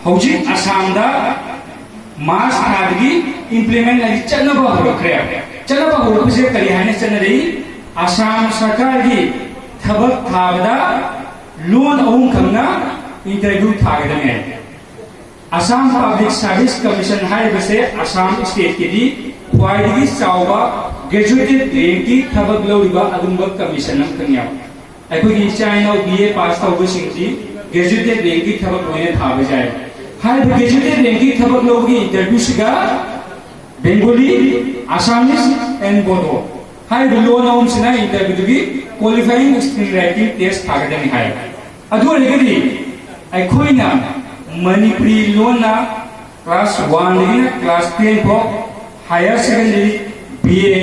हौजिक आसामदा मार्च थादगी implement अदि चन्नबा होरखरे चन्नबा होरखसे करी हाने चन्नदि आसाम सरकार की थबक थाबदा लोन अहुम खंगना इंटरव्यू थागदने आसाम पब्लिक सर्विस कमीशन है बसे आसाम स्टेट की दी ख्वाइदगी चावबा ग्रेजुएटेड रैंक की थबक लौरिबा अदुंबा कमीशन हम खंगया अखोगी चाइना बीए पास तौबसिंगजी ग्रेजुएटेड रैंक की थबक लोने थाब जाए हाय ग्रेजुएटेड रैंक की थबक लौगी इंटरव्यू सिगा बेंगोली आसामीज एंड बोडो हाय लोन अहुम सिना इंटरव्यू की क्वालिफाइंग स्क्रीन राइटिंग टेस्ट थागदने हाय अदु रेगदी अखोइना मणिपुरी लोना क्लास 1 लगना क्लास 10 को हायर सेकेंडरी बीए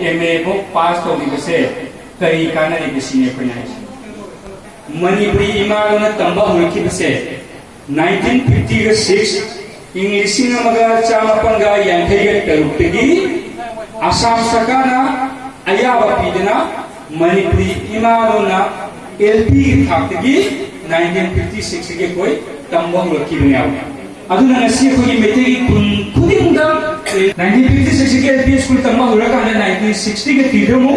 एमए को पास तौदिबसे कई कानरी बिसिने कोना मणिपुरी इमा लोना तंबा होइखिबसे 1956 इंग्लिश नमगा चामपनगा यांथैगे तरुक्तगी आसाम सरकारना अयाबा पीदना मणिपुरी इमा लोना एलपी थाक्तगी 1956 के कोई तंबों लड़की बने आओ अधुना नसी कोई मेटे की खुदिंगा 1956 के एलपी स्कूल तंबा हुआ का 1960 के तीसरे मु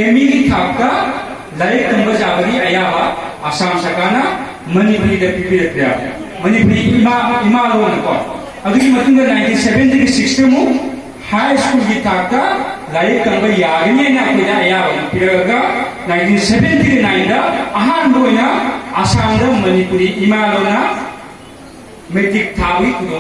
एमई की थापका लाइक तंबा जावरी आयाबा आसाम सरकारना मणिपुरी द पीपी रखा मणिपुरी इमा लोन को अधुकी मतुंगा 1970 के 60 मु हाई स्कूल की थापका लाइक तंबा यागने ना कोई आयाबा पिरगा 1979 दा अहान बोइना आसाम दा मणिपुरी इमा लोना मेट्रिक थावी खुदों